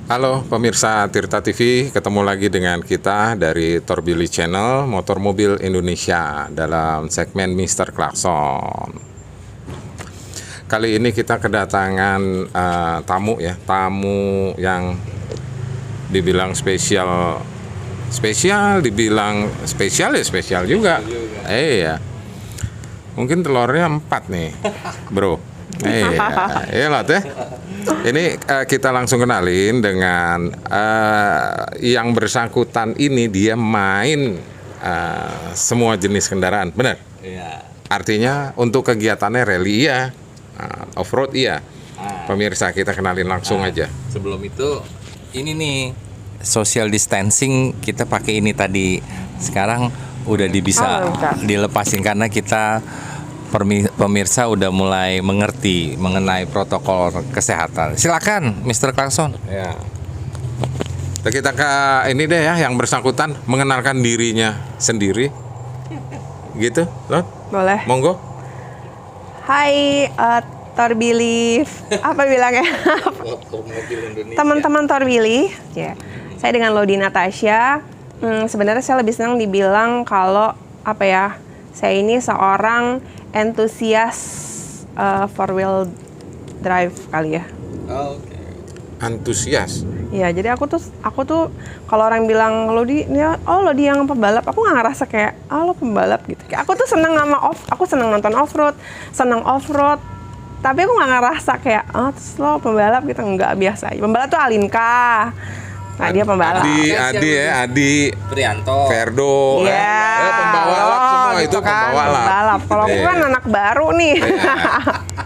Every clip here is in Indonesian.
Halo pemirsa Tirta TV, ketemu lagi dengan kita dari Torbili Channel Motor Mobil Indonesia dalam segmen Mr. Klakson. Kali ini kita kedatangan tamu yang dibilang spesial, dibilang spesial juga. Iya. Mungkin telurnya 4 nih, bro. Iya lah teh. Ini kita langsung kenalin dengan yang bersangkutan ini, dia main semua jenis kendaraan, benar? Iya. Artinya untuk kegiatannya rally iya, off-road iya. Pemirsa kita kenalin langsung aja. Sebelum itu, ini nih social distancing kita pakai ini tadi. Sekarang udah bisa dilepasin karena kita pemirsa udah mulai mengerti mengenai protokol kesehatan. Silakan, Mr. Klakson. Ya. Kita ke ini deh ya, yang bersangkutan mengenalkan dirinya sendiri, gitu, Lot? Boleh. Monggo. Hai, Torbili, apa bilangnya? Teman-teman Torbili, ya. Saya dengan Lodi Natasha. Sebenarnya saya lebih senang dibilang kalau apa ya? Saya ini seorang entusias four wheel drive kali ya. Oke. Antusias. Ya, jadi aku tuh kalau orang bilang Lodi yang pembalap, aku nggak ngerasa kayak lo pembalap gitu. Kayak aku tuh aku seneng nonton off-road, seneng off-road. Tapi aku nggak ngerasa kayak terus lo pembalap gitu, nggak, biasa. Pembalap tuh Alinka. Nah, dia pembalap. Adi Prianto, Ferdo, pembawa lap semua gitu itu kan, pembawa lap. pembalap. Kalau aku kan anak baru nih.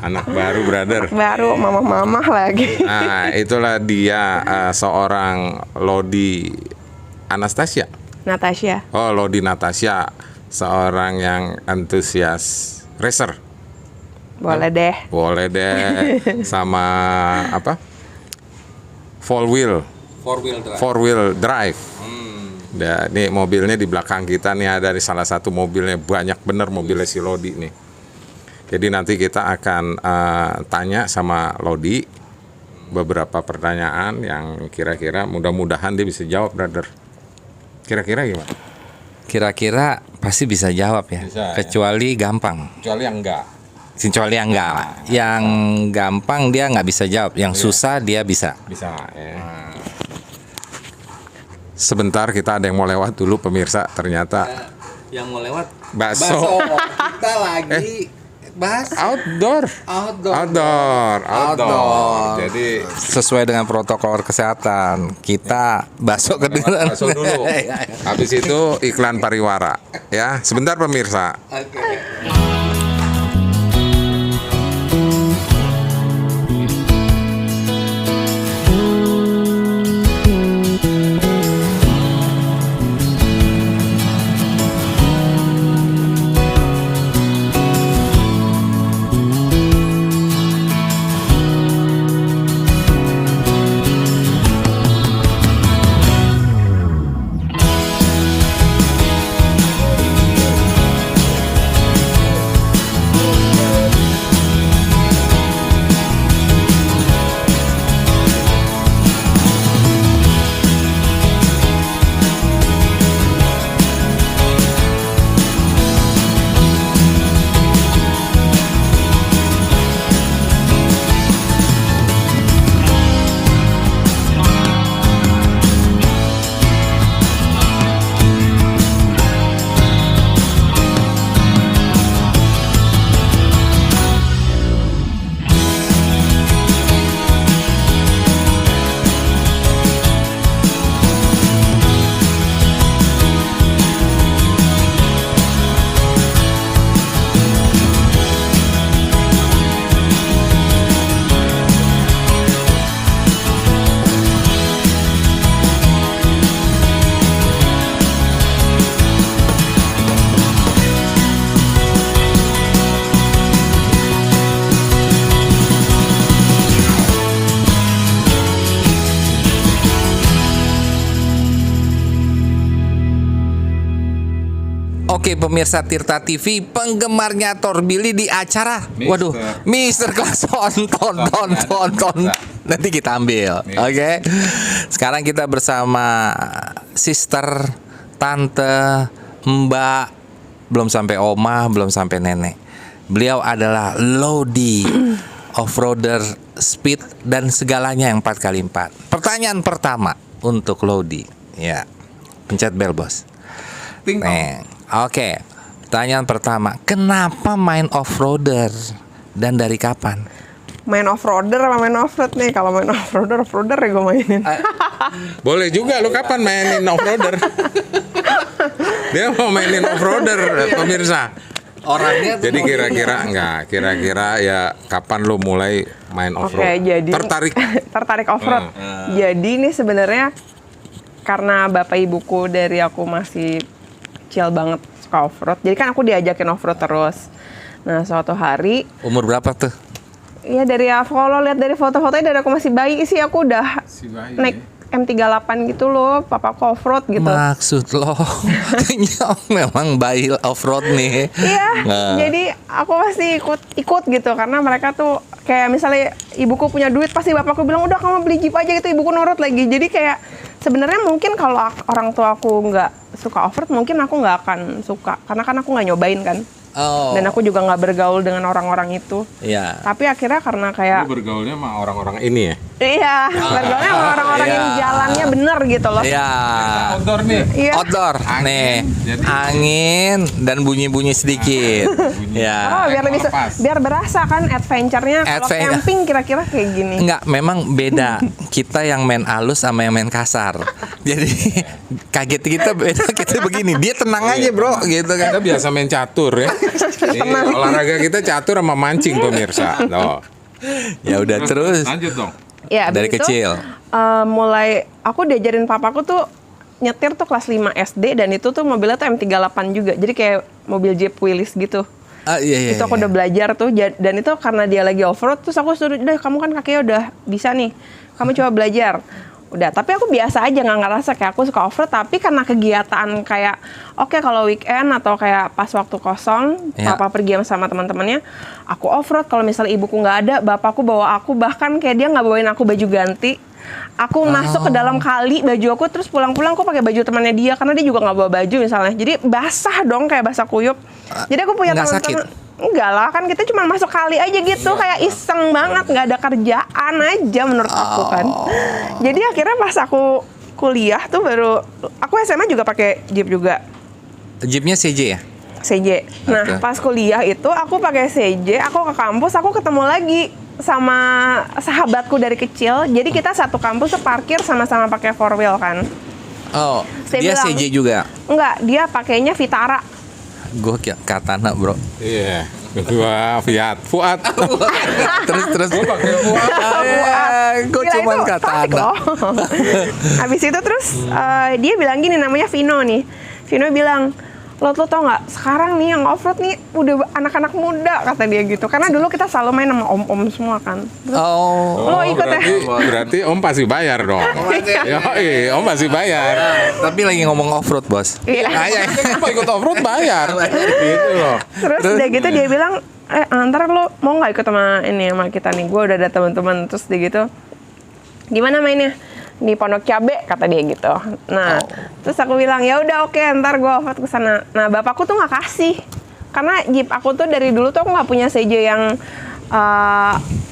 Anak baru, brother. Baru, mama lagi. Nah, itulah dia seorang Lodi Anastasia. Natasha. Oh, Lodi Natasha, seorang yang antusias racer. Boleh deh. Sama apa? Four wheel drive. Nah, ini mobilnya di belakang kita nih, ada di salah satu mobilnya, banyak bener mobilnya si Lodi nih. Jadi nanti kita akan tanya sama Lodi beberapa pertanyaan yang kira-kira mudah-mudahan dia bisa jawab, brother. Kira-kira gimana? Kira-kira pasti bisa jawab ya. Bisa, kecuali gampang. Kecuali yang enggak. Kecuali yang enggak. Yang gampang dia nggak bisa jawab. Yang susah dia bisa. Bisa ya. Sebentar, kita ada yang mau lewat dulu pemirsa, ternyata Yang mau lewat bakso. Kita lagi bahas Outdoor. Jadi sesuai dengan protokol kesehatan. Kita bakso kedengeran. bakso dulu. Habis itu iklan pariwara. Ya, sebentar pemirsa. Oke pemirsa Tirta TV, penggemarnya Torbili di acara, Mr. Klakson, tonton. Nanti kita ambil. Oke. Sekarang kita bersama sister, tante, mbak, belum sampai oma, belum sampai nenek. Beliau adalah Lodi, off-roader, speed dan segalanya yang 4x4. Pertanyaan pertama untuk Lodi. Ya. Pencet bel, Bos. Oke. Pertanyaan pertama, kenapa main off-roader dan dari kapan? Main off-roader sama main off-road nih. Kalau main off-roader ya gue mainin. Boleh juga lu kapan mainin off-roader? Dia mau mainin off-roader, pemirsa. Orangnya Jadi kira-kira ya kapan lu mulai main off-road? Oke, jadi tertarik off-road. Jadi ini sebenarnya karena bapak ibuku dari aku masih kecil banget suka off-road. Jadi kan aku diajakin off-road terus. Nah, suatu hari umur berapa tuh? ya dari kalau lihat dari foto-fotonya dari aku masih bayi sih aku udah naik M38 gitu loh, papaku off-road gitu. Maksud lo memang bayi off-road nih. Iya, jadi aku pasti ikut gitu karena mereka tuh kayak misalnya ibuku punya duit pasti bapakku bilang udah kamu beli Jeep aja gitu, ibuku nurut lagi. Jadi kayak sebenarnya mungkin kalau orang tua aku nggak suka off-road mungkin aku nggak akan suka karena kan aku nggak nyobain kan. Oh. Dan aku juga nggak bergaul dengan orang-orang itu. Iya. Tapi akhirnya karena kayak Lu bergaulnya sama orang-orang ini ya? iya, bergaulnya sama orang-orang yang jalannya bener gitu loh. Iya. Outdoor nih. Iya. Outdoor nih. Angin dan bunyi-bunyi sedikit. Ya. Oh, biar lebih biar berasa kan adventure-nya. Kalau camping kira-kira kayak gini. Enggak, memang beda. Kita yang main halus sama yang main kasar. Jadi kaget kita beda, kita begini. Dia tenang aja, Bro, gitu kan. Kita biasa main catur ya. Olahraga kita catur sama mancing pemirsa. Loh. Ya udah terus. Lanjut dong. Ya, Dari abis itu, kecil. Mulai aku diajarin papaku tuh nyetir tuh kelas 5 SD dan itu tuh mobilnya tuh M38 juga. Jadi kayak mobil Jeep Willys gitu. Iya. Itu aku udah belajar tuh dan itu karena dia lagi off-road terus aku suruh, "Udah, kamu kan kakinya udah bisa nih. Kamu coba belajar." Udah, tapi aku biasa aja nggak ngerasa kayak aku suka off-road, tapi karena kegiatan kayak oke, kalau weekend atau kayak pas waktu kosong, papa pergi sama teman-temannya, aku off-road. Kalau misalnya ibuku nggak ada, bapakku bawa aku, bahkan kayak dia nggak bawain aku baju ganti. Aku masuk ke dalam kali baju aku, terus pulang-pulang aku pakai baju temannya dia karena dia juga nggak bawa baju misalnya. Jadi basah dong kayak basah kuyup. Jadi aku punya nggak teman-teman. Enggak lah, kan kita cuma masuk kali aja gitu, kayak iseng banget, nggak ada kerjaan aja menurut aku kan. Jadi akhirnya pas aku kuliah tuh baru, aku SMA juga pakai Jeep juga. Jeepnya CJ ya? CJ. Nah, pas kuliah itu aku pakai CJ, aku ke kampus, aku ketemu lagi sama sahabatku dari kecil. Jadi kita satu kampus tuh parkir sama-sama pakai 4-wheel kan. Oh, dia bilang, CJ juga? Enggak, dia pakainya Vitara. Gue Katana, Bro. Iya. Gua Fiat. Fuad. terus. Gua pakai Fuad. Gue Gila, cuman itu klasik Katana. loh. Habis itu terus dia bilang gini, namanya Vino nih. Vino bilang, lo tuh tau nggak? Sekarang nih yang off-road nih udah anak-anak muda, kata dia gitu. Karena dulu kita selalu main sama om-om semua kan. Terus, lo ikut ya? Berarti Om pasti bayar dong. Om pasti bayar. Tapi lagi ngomong off-road, Bos. Iya. Om ikut off-road bayar. Gitu loh. Terus udah gitu dia bilang, antar lo mau nggak ikut sama kita nih? Gue udah ada teman-teman. Terus dia gitu, gimana mainnya? Di Pondok Cabe, kata dia gitu. Nah, terus aku bilang ya udah oke, ntar gue off-road ke sana. Nah, bapakku tuh nggak kasih, karena Jeep aku tuh dari dulu tuh aku nggak punya CJ yang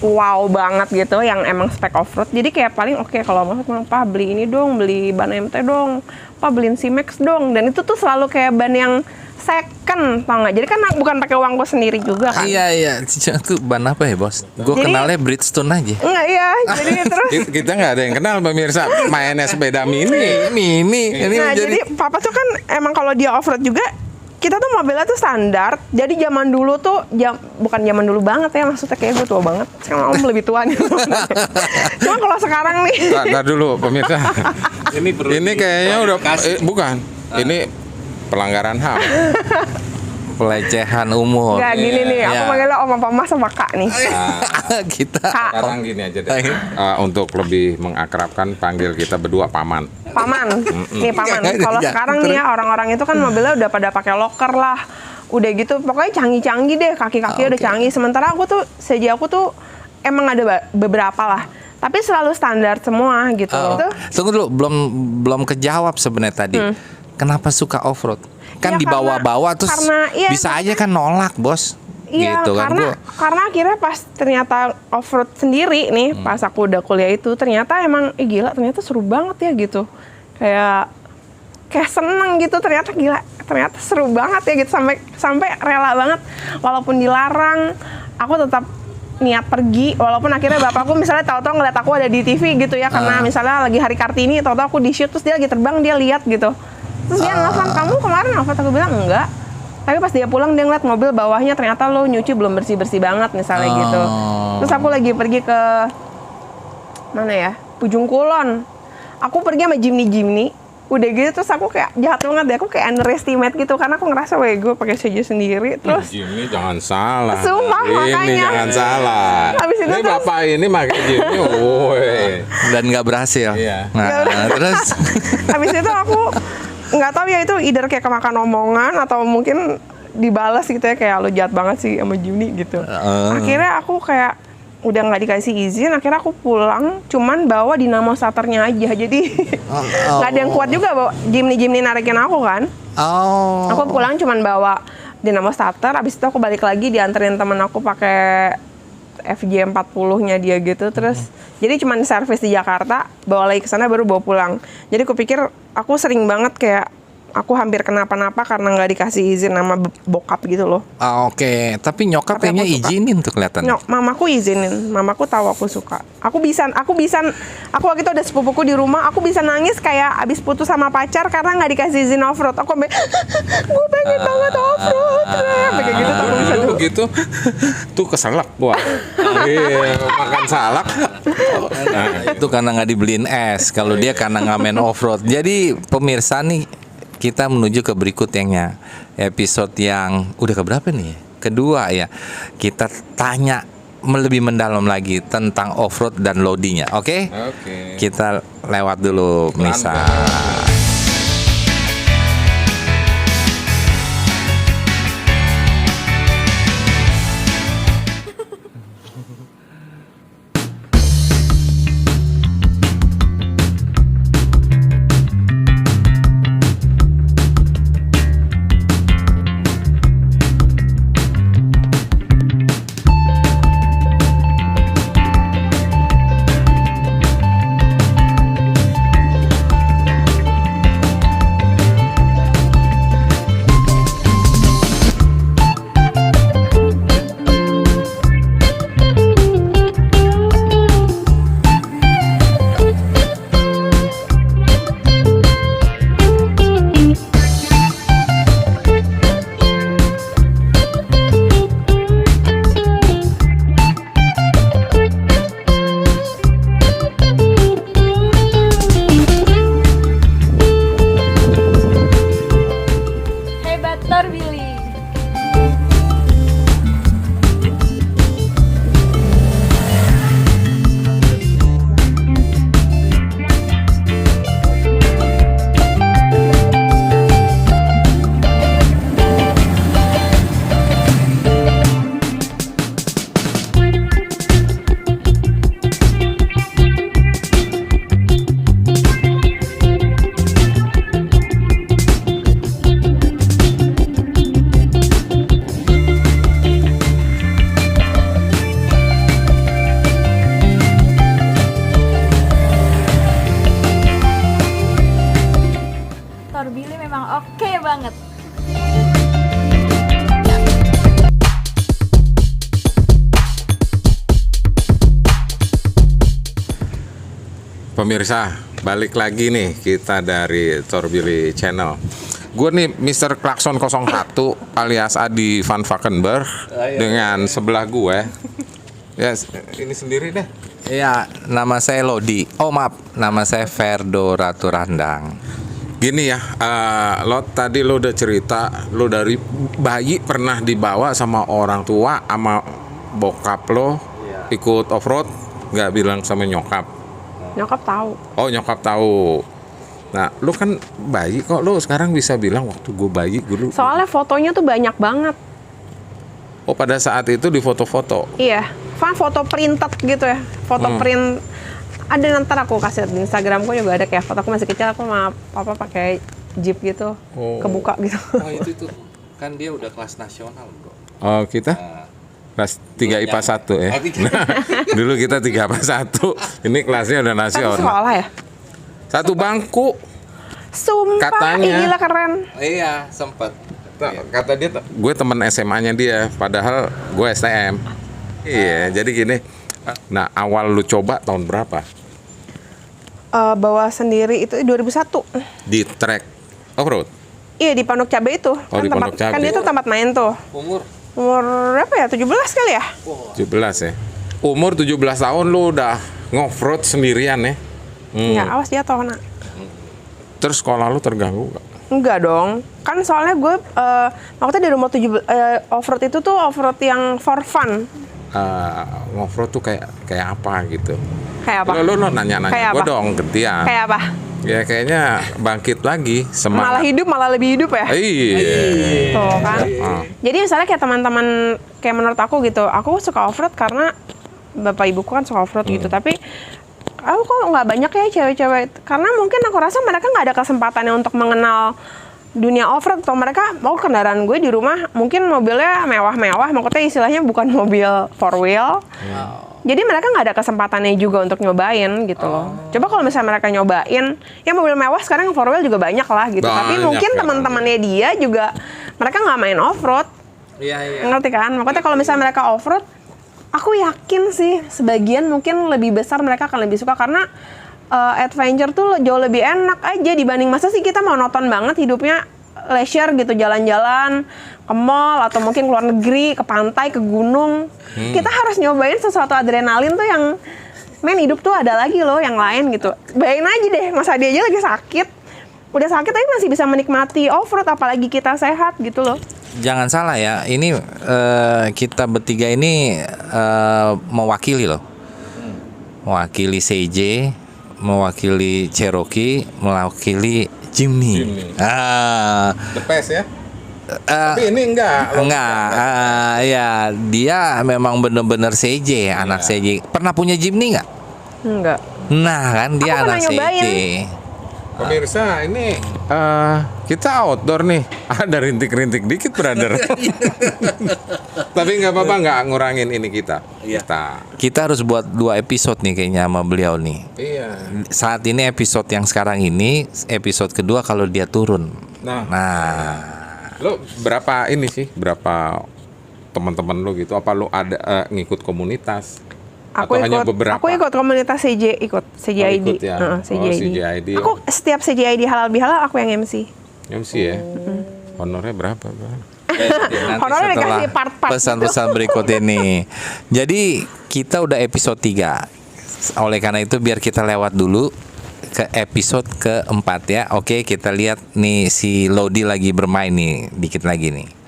wow banget gitu, yang emang spek off-road. Jadi kayak paling oke, kalau mau Pak beli ini dong, beli ban MT dong, Pak beliin C-Max dong. Dan itu tuh selalu kayak ban yang second, tau nggak? Jadi kan bukan pakai uangku sendiri juga kan? Iya. Itu ban apa ya, Bos? Gue kenalnya Bridgestone aja. Enggak, iya. Jadi terus Kita nggak ada yang kenal pemirsa. Mainnya sepeda mini. nah, jadi papa tuh kan emang kalau dia off-road juga, kita tuh mobilnya tuh standar. Jadi zaman dulu tuh, bukan zaman dulu banget ya, maksudnya kayak gue tua banget. Sekarang Om lebih tua nih. Cuma kalau sekarang nih. Tar dulu pemirsa. Ini kayaknya udah bukan. Ini pelanggaran HAM. Pelecehan umur. Nggak, gini nih, aku manggilnya Om apa Mas sama Kak nih. Kita Kak. Sekarang gini aja deh. Untuk lebih mengakrabkan, panggil kita berdua paman. Paman. Nih paman. Kalau sekarang nih ya, orang-orang itu kan mobilnya udah pada pakai locker lah. Udah gitu, pokoknya canggih-canggih deh, kaki-kaki udah canggih. Sementara aku tuh, CJ aku tuh emang ada beberapa lah. Tapi selalu standar semua gitu. Itu Tunggu dulu, belum kejawab sebenarnya tadi. Kenapa suka off-road? Kan Ya, dibawa-bawa terus iya, bisa aja kan nolak, Bos. Iya, Gitu kan. karena akhirnya pas ternyata off-road sendiri nih, pas aku udah kuliah itu ternyata emang gila, ternyata seru banget ya gitu. Kayak seneng gitu, ternyata gila, ternyata seru banget ya gitu, sampai rela banget walaupun dilarang, aku tetap niat pergi, walaupun akhirnya bapakku misalnya tahu-tahu ngeliat aku ada di TV gitu ya, karena misalnya lagi hari Kartini, tahu-tahu aku di shoot, terus dia lagi terbang, dia lihat gitu. Terus dia nelfon, kamu kemarin off-road? Aku bilang enggak. Tapi pas dia pulang dia ngeliat mobil bawahnya ternyata lo nyuci belum bersih-bersih banget misalnya gitu. Terus aku lagi pergi ke mana ya? Ujung Kulon. Aku pergi sama Jimny. Udah gitu terus aku kayak jahat banget deh, aku kayak underestimate gitu karena aku ngerasa gue pakai Suzuki sendiri. Terus Jimny jangan salah. Sumpah, Ini makanya. jangan salah. Habis itu ini terus- bapak ini pakai Jimny, woi. Dan nggak berhasil. Iya. Nah, terus habis itu aku nggak tahu ya itu either kayak kemakan omongan atau mungkin dibalas gitu ya, kayak lo jahat banget sih sama Jimny gitu. Akhirnya aku kayak udah nggak dikasih izin, akhirnya aku pulang cuman bawa dinamo starternya aja, jadi nggak ada yang kuat juga bawa Jimny narikin aku kan. Aku pulang cuman bawa dinamo starter, abis itu aku balik lagi dianterin temen aku pakai FJ 40-nya dia gitu, terus jadi cuman servis di Jakarta, bawa lagi ke sana baru bawa pulang. Jadi aku pikir aku sering banget kayak aku hampir kenapa-napa karena nggak dikasih izin sama bokap gitu loh. Oke, tapi nyokap Tapi aku kayaknya suka. izinin tuh kelihatan. Mamaku izinin, mamaku tahu aku suka. Aku waktu itu ada sepupuku di rumah, aku bisa nangis kayak abis putus sama pacar karena nggak dikasih izin off-road. Aku gue pengen banget off-road, kayak gitu tuh aku bisa Lu tuh. begitu tuh keselak gua. Makan salak. Nah, Itu karena nggak dibeliin es. Kalau dia karena nggak main off-road. Jadi pemirsa nih, kita menuju ke berikutnya. Episode yang udah keberapa nih? Kedua ya. Kita tanya lebih mendalam lagi tentang off-road dan loadingnya. Oke? Oke. Kita lewat dulu, Misa. Hebat Tor Billy. Tor Billy memang oke banget. Pemirsa, balik lagi nih kita dari Tor Billy Channel. Gue nih Mr. Klakson 01 alias Adi Van Valkenburg dengan sebelah gue. Ya, ini sendiri deh. Iya, nama saya Lodi. Oh maaf, nama saya Ferdo Ratu Randang. Gini ya, lo tadi lo udah cerita lo dari bayi pernah dibawa sama orang tua sama bokap lo ikut off road, nggak bilang sama nyokap. Nyokap tahu. Oh, nyokap tahu. Nah, lo kan bayi kok lo sekarang bisa bilang waktu gue bayi dulu. Soalnya fotonya tuh banyak banget. Oh, pada saat itu di foto-foto. Iya, foto printed gitu ya, foto print Ada, nanti aku kasih di Instagramku juga ada kayak foto aku masih kecil, aku sama papa pakai jeep gitu, kebuka gitu. Oh itu kan dia udah kelas nasional bro. Oh kita? Kelas 3 IPA 1 ya. Nah, dulu kita 3 IPA 1. Ini kelasnya udah Satu nasional. sekolah ya? Satu bangku. Sumpah, Katanya. gila keren. Iya sempat. Kata dia, gue temen SMA-nya dia, padahal gue STM. Iya, jadi gini. Nah, awal lu coba tahun berapa? Bawa sendiri itu 2001. Di track off-road? Iya, di Pondok Cabe itu. Oh, di Pondok Kan Cabe. itu tempat main tuh. Umur Umur berapa ya? 17 kali ya? 17 ya. Umur 17 tahun lu udah ngoff-road sendirian ya? Ya, awas jatuh, nak. Terus sekolah lu terganggu gak? Enggak dong. Kan soalnya gue maksudnya dari umur 17 off-road itu tuh off-road yang for fun. Ngoff-road tuh kayak apa gitu? Kayak apa? Lu nanya-nanya Kayak gue apa? dong, gantian. Kayak apa? Ya kayaknya bangkit lagi Malah semangat. malah lebih hidup ya? Iya. Tuh kan. Jadi misalnya kayak teman-teman, kayak menurut aku gitu, aku suka off-road karena bapak ibuku kan suka off-road gitu. Tapi aku kok nggak banyak ya cewek-cewek. Karena mungkin aku rasa mereka nggak ada kesempatannya untuk mengenal dunia off-road. Atau mereka mau kendaraan gue di rumah mungkin mobilnya mewah-mewah. Maksudnya istilahnya bukan mobil four wheel. Jadi mereka nggak ada kesempatannya juga untuk nyobain gitu loh. Coba kalau misalnya mereka nyobain, ya mobil mewah sekarang yang four wheel juga banyak lah gitu. Tapi Banyak mungkin ya. teman-temannya dia juga mereka nggak main off-road. Iya. Ngerti kan? Makanya kalau misalnya mereka off-road, aku yakin sih sebagian mungkin lebih besar mereka akan lebih suka karena adventure tuh jauh lebih enak aja dibanding masa sih kita mau nonton banget hidupnya leisure gitu, jalan-jalan ke mall atau mungkin keluar negeri, ke pantai, ke gunung. Kita harus nyobain sesuatu adrenalin tuh yang hidup tuh ada lagi loh yang lain gitu. Bayangin aja deh, masa dia aja lagi sakit. Udah sakit tapi masih bisa menikmati off-road, apalagi kita sehat gitu loh. Jangan salah ya, ini kita bertiga ini mewakili loh. Mewakili CJ, mewakili Cherokee, mewakili Jimny. The best ya? Tapi ini enggak. Ya dia memang bener-bener CJ, anak CJ. Pernah punya Jimny nggak? Enggak. Nah kan dia Aku anak pernah nyobain. CJ. Pemirsa, ini kita outdoor nih. Ada rintik-rintik dikit, brother. Tapi nggak apa-apa, nggak ngurangin ini kita. Kita harus buat 2 episode nih kayaknya sama beliau nih. Iya. Saat ini episode yang sekarang ini episode kedua kalau dia turun. Nah. Lo berapa ini sih? Berapa teman-teman lo gitu? Apa lo ada ngikut komunitas? Aku Atau hanya ikut, beberapa? aku ikut komunitas CJID. ikut ya? CJID. Aku setiap CJID halal bihalal aku yang MC. MC ya? Honornya berapa? Nanti Honornya setelah dikasih part-part pesan-pesan berikut ini. Jadi kita udah episode 3. Oleh karena itu biar kita lewat dulu ke episode keempat ya. Oke, kita lihat nih si Lodi lagi bermain nih dikit lagi nih.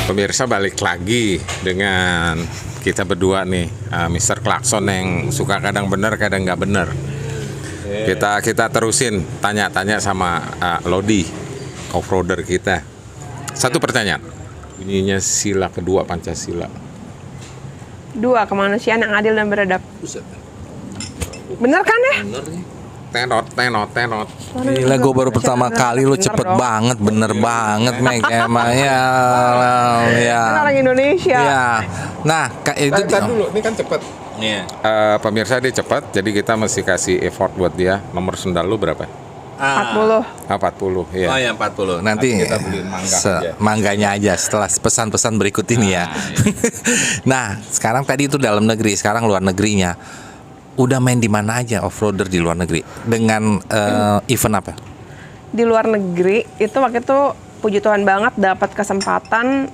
Pemirsa, balik lagi dengan kita berdua nih, Mr. Klakson yang suka kadang benar kadang nggak benar. Kita terusin tanya-tanya sama Lodi, off-roader kita. Satu pertanyaan, bunyinya sila kedua Pancasila. 2, kemanusiaan yang adil dan beradab. Bener kan ya? Tenot. Gila, gue baru pertama kali lu cepet banget, bener banget, Meg. Emang ya. Kan orang Indonesia. Ya. Nah, itu Tadi dulu, ini kan cepet. Pemirsa dia cepat, jadi kita mesti kasih effort buat dia. Nomor sendal lu berapa? 40. 40, ya. Oh ya 40. Nanti kita beliin mangga aja. mangganya aja setelah pesan-pesan berikut ini ya. Nah, sekarang tadi itu dalam negeri, sekarang luar negerinya. Udah main di mana aja off-roader di luar negeri? Dengan event apa? Di luar negeri itu waktu itu puji Tuhan banget dapat kesempatan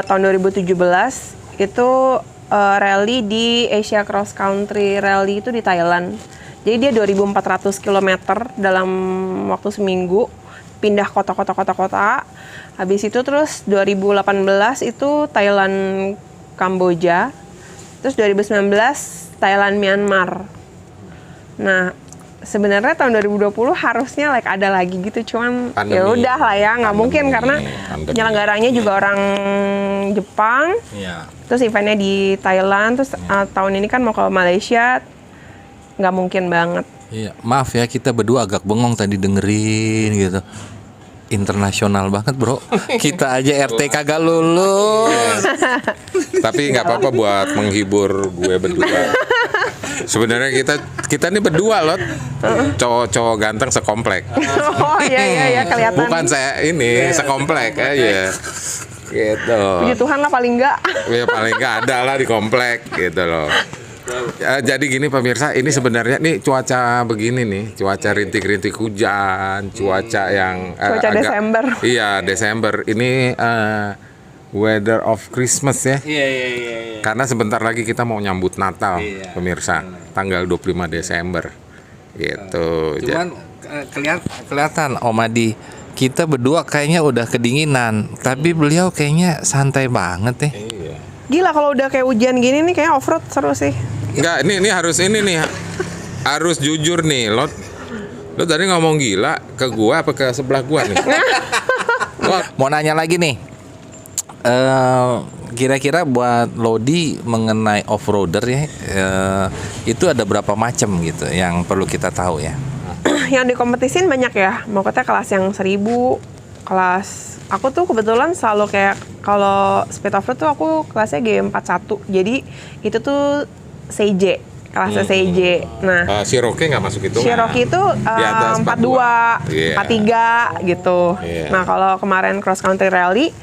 tahun 2017 itu rally di Asia Cross Country Rally itu di Thailand. Jadi dia 2.400 km dalam waktu seminggu, pindah kota. Habis itu terus 2018 itu Thailand Kamboja, terus 2019 Thailand Myanmar. Nah, sebenarnya tahun 2020 harusnya ada lagi gitu, cuman ya udah lah ya, nggak mungkin karena penyelenggaranya juga orang Jepang. Iya. Terus eventnya di Thailand, terus tahun ini kan mau ke Malaysia, nggak mungkin banget. Iya, maaf ya kita berdua agak bengong tadi dengerin gitu. Internasional banget bro. Kita aja RT kagak lulus. Tapi nggak apa-apa buat menghibur gue berdua. Sebenarnya kita nih berdua loh, cowok-cowok ganteng sekomplek. Oh iya kelihatan. Bukan saya ini sekomplek aja. Gitu. Puji Tuhan lah paling nggak. Ya paling nggak ada lah di komplek gitu loh. Jadi gini pemirsa, ini sebenarnya nih cuaca begini nih, cuaca rintik-rintik hujan, cuaca yang cuaca agak, Desember. Iya Desember. Ini weather of Christmas ya. Iya. Karena sebentar lagi kita mau nyambut Natal, pemirsa, tanggal 25 Desember. Gitu. Cuman kelihatan Om Adi, kita berdua kayaknya udah kedinginan, tapi beliau kayaknya santai banget ya. Gila kalau udah kayak hujan gini nih kayak off-road seru sih. Enggak, ini harus ini nih. Harus jujur nih, lo tadi ngomong gila ke gua apa ke sebelah gua nih? Mau nanya lagi nih. Kira-kira buat Lodi mengenai off-roader ya, itu ada berapa macam gitu yang perlu kita tahu ya? Yang dikompetisin banyak ya. Mau kata kelas yang 1000, kelas aku tuh kebetulan selalu kayak kalau speed off-road tuh aku kelasnya G41. Jadi itu tuh CJ, kelasnya CJ. Nah, Cherokee nggak masuk itu? Cherokee itu Di atas 42, 43 gitu. Nah, kalau kemarin cross country rally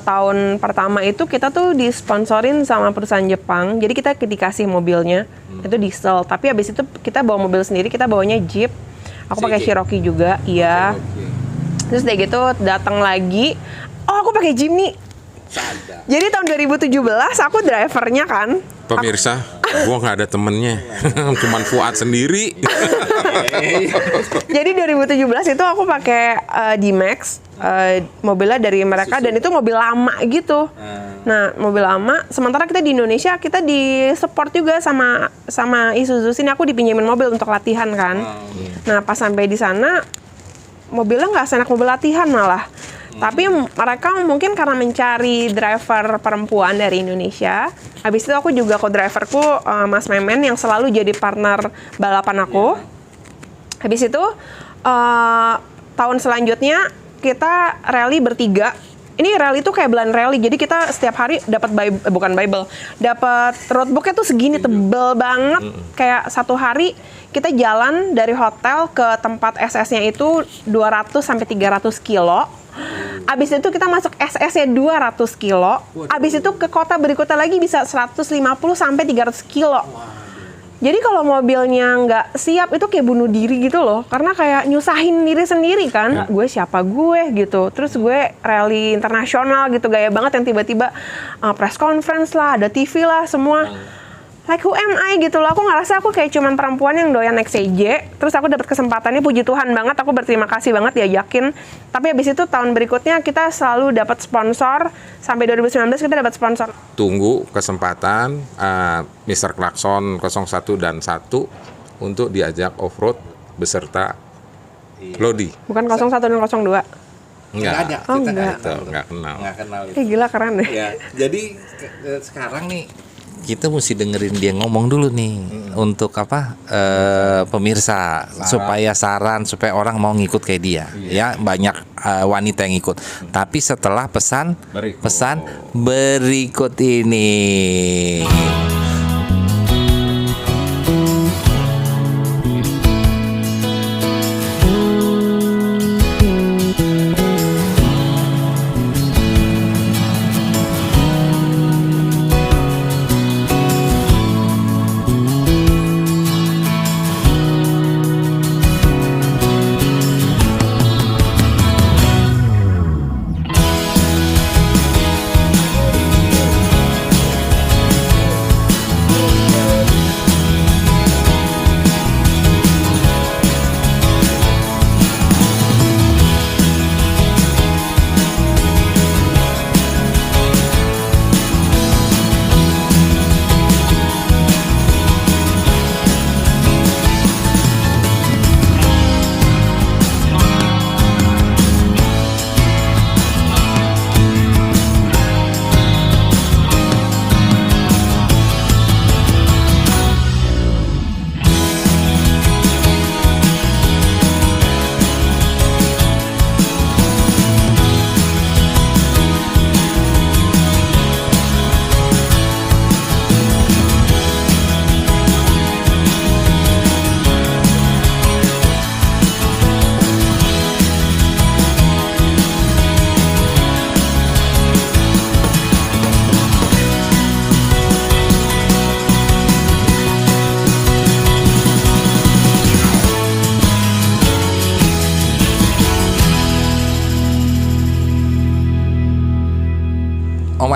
tahun pertama itu kita tuh disponsorin sama perusahaan Jepang. Jadi kita dikasih mobilnya itu diesel. Tapi habis itu kita bawa mobil sendiri, kita bawanya Jeep. Aku pakai Cherokee juga, iya. Terus udah gitu datang lagi, aku pakai Jimny. Jadi tahun 2017 aku drivernya kan. Pemirsa, gua nggak ada temennya, cuman Fuad sendiri. Jadi 2017 itu aku pakai D-Max, mobilnya dari mereka dan itu mobil lama gitu. Nah, mobil lama. Sementara kita di Indonesia kita di support juga sama Isuzu. Sini aku dipinjemin mobil untuk latihan kan. Nah, pas sampai di sana mobilnya nggak seenak mobil latihan malah. Tapi mereka mungkin karena mencari driver perempuan dari Indonesia. Habis itu aku juga co-driverku Mas Memen yang selalu jadi partner balapan aku. Habis itu tahun selanjutnya kita rally bertiga. Ini rally tuh kayak blind rally. Jadi kita setiap hari dapat dapat roadbooknya tuh segini tebel banget. Kayak satu hari kita jalan dari hotel ke tempat SS-nya itu 200 sampai 300 kilo. Abis itu kita masuk SS-nya 200 kilo. Abis itu ke kota berikutnya lagi bisa 150 sampai 300 kilo. Jadi kalau mobilnya nggak siap itu kayak bunuh diri gitu loh. Karena kayak nyusahin diri sendiri kan. Gue siapa gue gitu. Terus gue rally internasional gitu. Gaya banget yang tiba-tiba press conference lah, ada TV lah semua. Like who am I gitu loh. Aku ngerasa aku kayak cuman perempuan yang doyan naik CJ. Terus aku dapat kesempatannya, puji Tuhan banget. Aku berterima kasih banget diajakin. Tapi habis itu tahun berikutnya kita selalu dapat sponsor. Sampai 2019 kita dapat sponsor. Tunggu kesempatan Mr. Klakson 01 dan 1 untuk diajak off-road beserta Lodi. Bukan 01 dan 02. Enggak ada. Oh, Kita enggak. Nggak kenal. Nggak kenal itu. Gila keren deh. Ya, jadi sekarang nih kita mesti dengerin dia ngomong dulu nih untuk apa pemirsa supaya supaya orang mau ngikut kayak dia ya, banyak wanita yang ikut. Tapi setelah pesan berikut ini.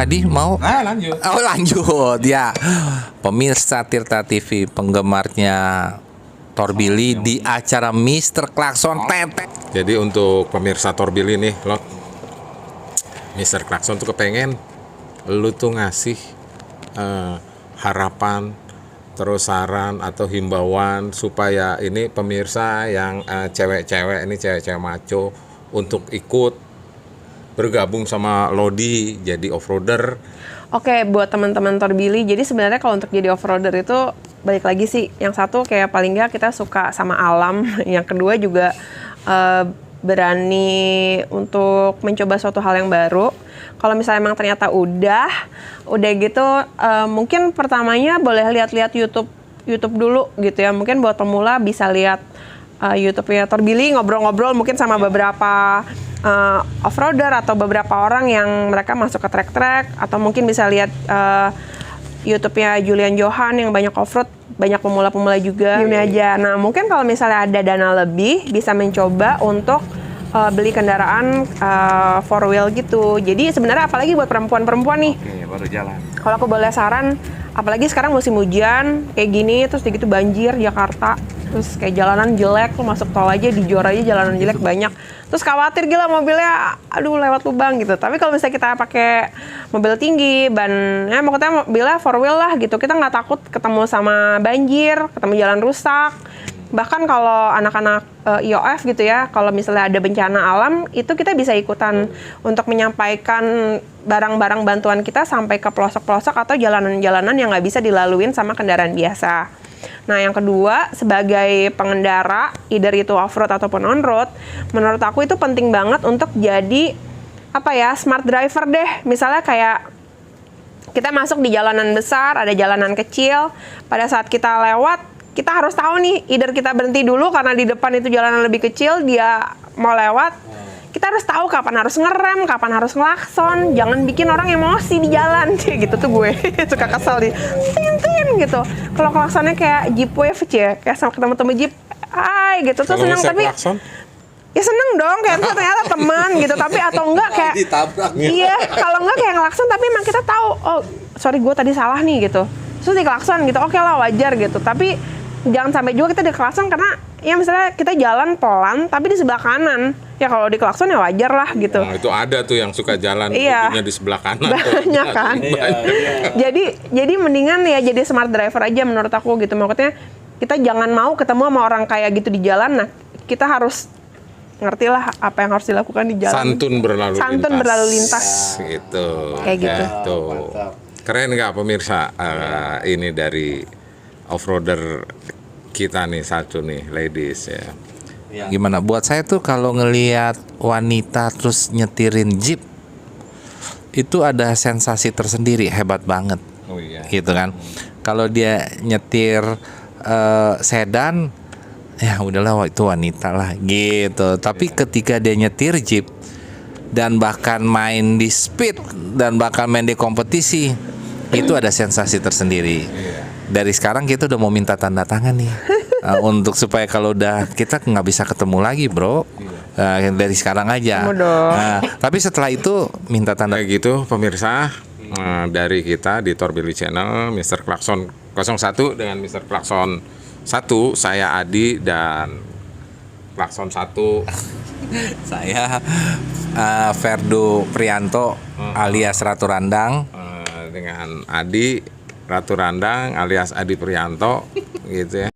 Wadi mau? Lanjut. Oh lanjut ya. Pemirsa Tirta TV penggemarnya Torbili di acara Mr. Klakson Tetek. Jadi untuk pemirsa Torbili nih, lo Mr. Klakson tuh kepengen lu tuh ngasih harapan, terus saran atau himbauan supaya ini pemirsa yang cewek-cewek maco untuk ikut bergabung sama Lodi jadi off-roader. Oke, buat teman-teman Torbili, jadi sebenarnya kalau untuk jadi off-roader itu balik lagi sih, yang satu kayak paling nggak kita suka sama alam, yang kedua juga berani untuk mencoba suatu hal yang baru. Kalau misalnya emang ternyata udah gitu, mungkin pertamanya boleh lihat-lihat YouTube dulu gitu ya. Mungkin buat pemula bisa lihat YouTube-nya Torbili, ngobrol-ngobrol mungkin sama beberapa off-roader atau beberapa orang yang mereka masuk ke trek-trek, atau mungkin bisa lihat YouTube-nya Julian Johan yang banyak off-road, banyak pemula-pemula juga. Ini aja. Nah, mungkin kalau misalnya ada dana lebih, bisa mencoba untuk beli kendaraan 4-wheel gitu. Jadi sebenarnya apalagi buat perempuan-perempuan nih. Oke, baru jalan. Kalau aku boleh saran, apalagi sekarang musim hujan kayak gini, terus gitu banjir Jakarta, terus kayak jalanan jelek, lu masuk tol aja di Jor aja jalanan jelek banyak, terus khawatir gila mobilnya aduh lewat lubang gitu. Tapi kalau misalnya kita pakai mobil tinggi, bannya maksudnya mobilnya 4-wheel lah gitu, kita nggak takut ketemu sama banjir, ketemu jalan rusak. Bahkan kalau anak-anak IOF gitu ya, kalau misalnya ada bencana alam, itu kita bisa ikutan untuk menyampaikan barang-barang bantuan kita sampai ke pelosok-pelosok atau jalanan-jalanan yang nggak bisa dilaluin sama kendaraan biasa. Nah, yang kedua, sebagai pengendara, either itu off-road ataupun on-road, menurut aku itu penting banget untuk jadi smart driver deh. Misalnya kayak kita masuk di jalanan besar, ada jalanan kecil, pada saat kita lewat, kita harus tahu nih, either kita berhenti dulu karena di depan itu jalanan lebih kecil, dia mau lewat. Kita harus tahu kapan harus ngerem, kapan harus ngelakson. Jangan bikin orang emosi di jalan. Gitu tuh gue suka kesel nih. Tin gitu. Kalau klaksonnya kayak Jeep Wave ya, kayak sama ketemu Jeep, gitu tuh seneng. Tapi klakson? Ya seneng dong, kayak ternyata teman gitu. Tapi atau enggak kayak ditabrak. Iya, kalau enggak kayak ngelakson tapi emang kita tahu, oh sorry gue tadi salah nih gitu. Terus diklakson gitu, oke lah wajar gitu. Tapi jangan sampai juga kita diklakson karena ya misalnya kita jalan pelan tapi di sebelah kanan. Ya kalau diklakson ya wajar lah gitu. Nah, itu ada tuh yang suka jalan mobilnya di sebelah kanan. Banyak kan. Jadi mendingan ya jadi smart driver aja menurut aku gitu. Maksudnya kita jangan mau ketemu sama orang kayak gitu di jalan. Nah, kita harus ngerti lah apa yang harus dilakukan di jalan. Santun berlalu lintas. Gitu. Kayak gitu. Tuh. Keren nggak pemirsa? Ini dari off-roader kita nih satu nih, ladies ya. Gimana? Buat saya tuh kalau ngelihat wanita terus nyetirin Jeep, itu ada sensasi tersendiri, hebat banget. Oh iya. Gitu kan. Kalau dia nyetir sedan, ya udahlah itu wanita lah gitu. Tapi ketika dia nyetir Jeep dan bahkan main di speed dan bahkan main di kompetisi, itu ada sensasi tersendiri. Dari sekarang kita udah mau minta tanda tangan nih untuk supaya kalau udah kita nggak bisa ketemu lagi bro, dari sekarang aja. Tapi setelah itu minta tanda. Kayak gitu pemirsa, dari kita di Torbili Channel, Mr. Klakson 01 dengan Mr. Klakson 1, saya Adi, dan Klakson 1 saya Ferdo Prianto alias Ratu Randang, dengan Adi Ratu Randang alias Adi Prianto gitu ya.